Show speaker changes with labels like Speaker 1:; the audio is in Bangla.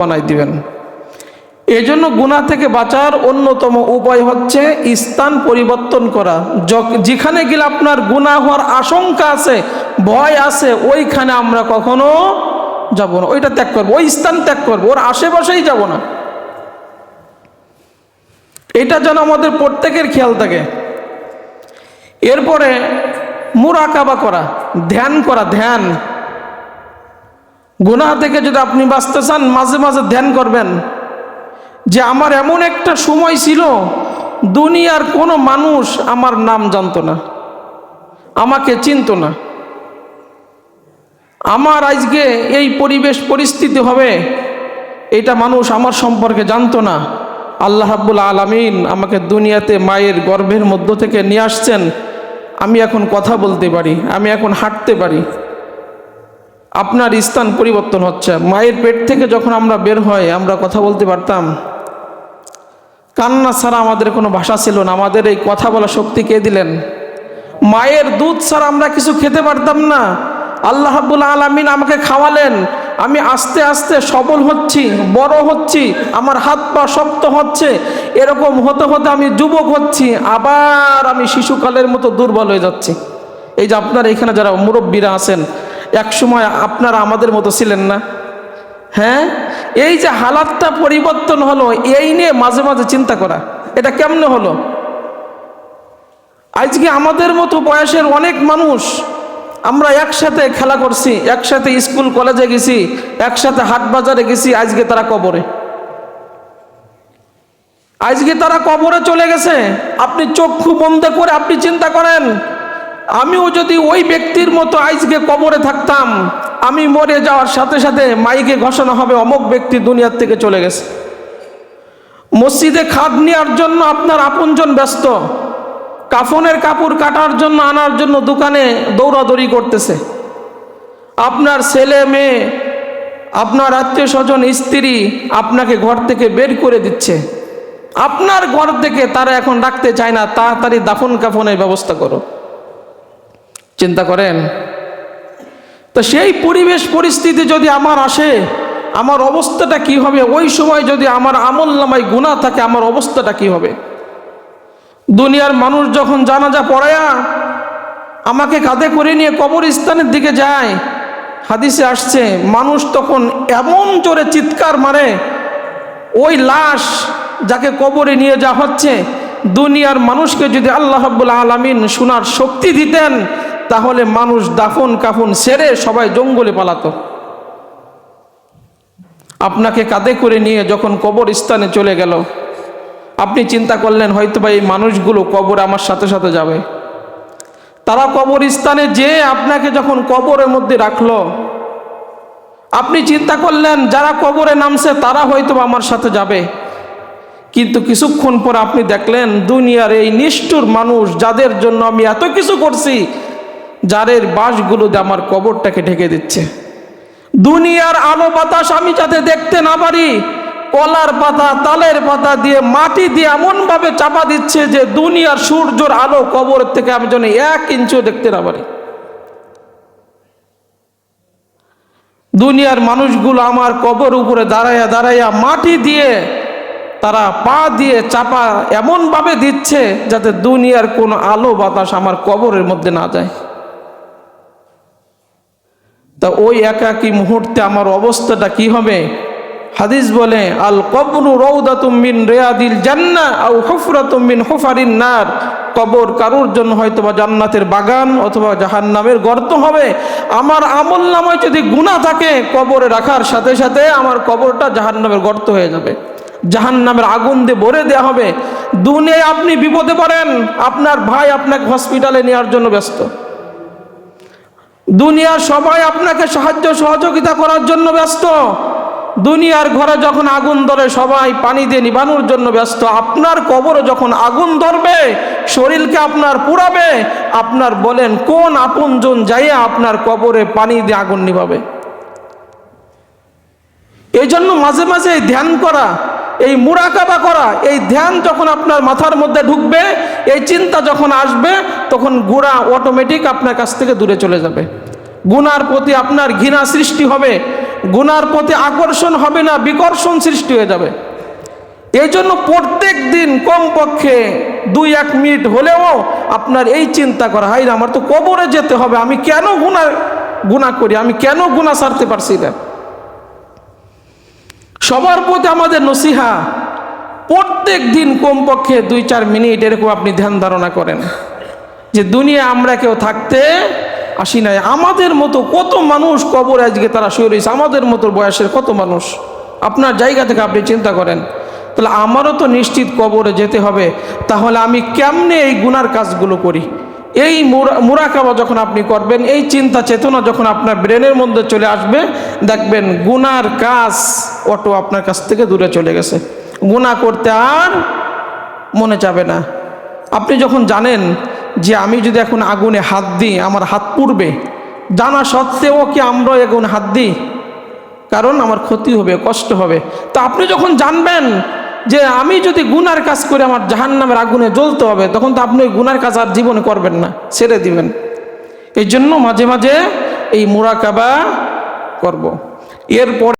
Speaker 1: বানাই দিবেন। এই জন্য গুনাহ থেকে বাঁচার অন্যতম উপায় হচ্ছে স্থান পরিবর্তন করা। যেখানে গেলে আপনার গুনাহ হওয়ার আশঙ্কা আছে, ভয় আছে, ওইখানে আমরা কখনো যাব না, ওইটা ত্যাগ করবো, ওই স্থান ত্যাগ করবো, ওর আশেপাশেই যাব না। এটা যেন আমাদের প্রত্যেকের খেয়াল থাকে। এরপরে মুরাকাবা করা, ধ্যান করা। ধ্যান, গুনাহ থেকে যদি আপনি বাঁচতে চান মাঝে মাঝে ধ্যান করবেন যে আমার এমন একটা সময় ছিল দুনিয়ার কোনো মানুষ আমার নাম জানতো না, আমাকে চিনতো না, আমার আজকে এই পরিবেশ পরিস্থিতি হবে এটা মানুষ আমার সম্পর্কে জানতো না। আল্লাহ রাব্বুল আলামিন আমাকে দুনিয়াতে মায়ের গর্ভের মধ্য থেকে নিয়ে আসছেন, আমি এখন কথা বলতে পারি, আমি এখন হাঁটতে পারি। আপনার স্থান পরিবর্তন হচ্ছে। মায়ের পেট থেকে যখন আমরা বের হই আমরা কথা বলতে পারতাম, কান্না ছাড়া আমাদের কোনো ভাষা ছিল না, আমাদের এই কথা বলা শক্তি কে দিলেন? মায়ের দুধ ছাড়া আমরা কিছু খেতে পারতাম না, আল্লাহ রাব্বুল আলামিন আমাকে খাওয়ালেন। আমি আস্তে আস্তে সবল হচ্ছি, বড় হচ্ছি, আমার হাত পা শক্ত হচ্ছে, এরকম হতে হতে আমি যুবক হচ্ছি, আবার আমি শিশুকালের মতো দুর্বল হয়ে যাচ্ছি। এই যে আপনারা এখানে যারা মুরব্বীরা আছেন, এক সময় আপনারা আমাদের মতো ছিলেন না? হ্যাঁ, এই যে হালাতটা পরিবর্তন হলো, এই নিয়ে মাঝে মাঝে চিন্তা করা, এটা কেমনে হলো? আজকে আমাদের মতো বয়সের অনেক মানুষ, আমরা একসাথে খেলা করছি, একসাথে স্কুল কলেজে গেছি, একসাথে হাট বাজারে গেছি, আজকে তারা কবরে। আজকে তারা কবরে চলে গেছে। আপনি চক্ষু বন্ধ করে আপনি চিন্তা করেন, আমিও যদি ওই ব্যক্তির মতো আজকে কবরে থাকতাম, আমি মরে যাওয়ার সাথে সাথে মাইকে ঘোষণা হবে অমুক ব্যক্তি দুনিয়ার থেকে চলে গেছে। মসজিদে খাদ নেওয়ার জন্য আপনার আপনজন ব্যস্ত, কাফনের কাপড় কাটার জন্য আনার জন্য দোকানে দৌড়াদৌড়ি করতেছে, আপনার ছেলে মেয়ে, আপনার আত্মীয় স্বজন, স্ত্রী আপনাকে ঘর থেকে বের করে দিচ্ছে, আপনার ঘর থেকে তারা এখন রাখতে চায় না, তাড়াতাড়ি দাফন কাফনের ব্যবস্থা করো। চিন্তা করেন তো, সেই পরিবেশ পরিস্থিতি যদি আমার আসে আমার অবস্থাটা কি হবে? ওই সময় যদি আমার আমলনামায় গুনাহ থাকে আমার অবস্থাটা কি হবে? দুনিয়ার মানুষ যখন জানাজা পড়ায়া আমাকে কাঁধে করে নিয়ে কবরস্থানের দিকে যায়, হাদিসে আসছে মানুষ তখন এমন জোরে চিৎকার মারে, ওই লাশ যাকে কবরে নিয়ে যাওয়া হচ্ছে, দুনিয়ার মানুষকে যদি আল্লাহ রাব্বুল আলামিন শোনার শক্তি দিতেন তাহলে মানুষ দাফন কাফন সেরে সবাই জঙ্গলে পালাতো। আপনাকে কাঁধে করে নিয়ে যখন কবরস্থানে চলে গেল, আপনি চিন্তা করলেন হয়তোবা এই মানুষগুলো কবরে আমার সাথে সাথে যাবে। তারা কবরস্থানে যে আপনাকে যখন কবরের মধ্যে রাখলো, আপনি চিন্তা করলেন যারা কবরে নামছে তারা হয়তোবা আমার সাথে যাবে। কিন্তু কিছুক্ষণ পর আপনি দেখলেন দুনিয়ার এই নিষ্ঠুর মানুষ যাদের জন্য আমি এত কিছু করছি, যাদের বাসগুলো দিয়ে আমার কবরটাকে ঢেকে দিচ্ছে। দুনিয়ার আলো বাতাস আমি যাতে দেখতে না পারি, কলার পাতা তালের পাতা দিয়ে মাটি দিয়ে এমনভাবে চাপা দিচ্ছে যে দুনিয়ার সূর্যের আলো কবর থেকে আমি যেন 1 ইঞ্চিও দেখতে না পারি। দুনিয়ার মানুষগুলো আমার কবর উপরে দাঁড়াইয়া দাঁড়াইয়া মাটি দিয়ে তারা পা দিয়ে চাপা এমনভাবে দিচ্ছে যাতে দুনিয়ার কোনো আলো বাতাস আমার কবরের মধ্যে না যায়। তা ওই একাকী মুহূর্তে আমার অবস্থাটা কি হবে? হাদিস বলে আল কবরু রাউদাতুম মিন রিয়াদিল জান্নাহ আও হুফরাতুম মিন হুফারিন নার। কবর কারোর জন্য হয়তোবা জান্নাতের বাগান অথবা জাহান্নামের গর্ত হবে। আমার আমলনামায় যদি গুনাহ থাকে কবরে রাখার সাথে সাথে আমার কবরটা জাহান্নামের গর্ত হয়ে যাবে, জাহান্নামের আগুন দিয়ে ভরে দেওয়া হবে। দুনিয়ায় আপনি বিপদে পড়েন, আপনার ভাই আপনাকে হসপিটালে নেওয়ার জন্য ব্যস্ত, দুনিয়ার সবাই আপনাকে সাহায্য সহযোগিতা করার জন্য ব্যস্ত, দুনিয়ার ঘরে যখন আগুন ধরে সবাই পানি দিয়ে নিবানোর জন্য ব্যস্ত। আপনার কবরে যখন আগুন ধরবে, শরীরকে আপনার পুড়াবে, আপনার বলেন কোন আপনজন যাইয়া আপনার কবরে পানি দিয়ে আগুন নিভাবে? এই জন্য মাঝে মাঝে এই ধ্যান করা, এই মুরাকাবা করা, এই ধ্যান যখন আপনার মাথার মধ্যে ঢুকবে, এই চিন্তা যখন আসবে, তখন গুনাহ অটোমেটিক আপনার কাছ থেকে দূরে চলে যাবে। গুনার প্রতি আপনার ঘৃণা সৃষ্টি হবে, গুনার প্রতি আকর্ষণ হবে না, বিকর্ষণ সৃষ্টি হয়ে যাবে। এই জন্য প্রত্যেক দিন কমপক্ষে 2-1 মিনিট হলেও আপনার এই চিন্তা করা, হাই না আমার তো কবরে যেতে হবে, আমি কেন গুনাহ করি, আমি কেন গুনাহ ছাড়তে পারছি না। সবার প্রতি আমাদের নসিহা, প্রত্যেক দিন কমপক্ষে 2-4 মিনিট এরকম আপনি ধ্যান ধারণা করেন যে দুনিয়া আমরা কেউ থাকতে আসি নাই। আমাদের মতো কত মানুষ কবরে আজকে তারা শুয়ে রয়েছে, আমাদের মতো বয়সের কত মানুষ। আপনার জায়গা থেকে আপনি চিন্তা করেন, তাহলে আমারও তো নিশ্চিত কবরে যেতে হবে, তাহলে আমি কেমনে এই গুনার কাজগুলো করি। এই মুরাকাবা যখন আপনি করবেন, এই চিন্তা চেতনা যখন আপনার ব্রেনের মধ্যে চলে আসবে, দেখবেন গুনার কাজ অটো আপনার কাছ থেকে দূরে চলে গেছে, গুনাহ করতে আর মনে যাবে না। আপনি যখন জানেন যে আমি যদি এখন আগুনে হাত দিই আমার হাত পুড়বে, জানা সত্ত্বেও কি আমরা আগুনে হাত দিই, কারণ আমার ক্ষতি হবে, কষ্ট হবে। তো আপনি যখন জানবেন যে আমি যদি গুনার কাজ করে আমার জাহান্নামের আগুনে জ্বলতে হবে, তখন তো আপনি ওই গুনার কাজ আর জীবনে করবেন না, ছেড়ে দিবেন। এই জন্য মাঝে মাঝে এই মুরাকাবা করব। এরপর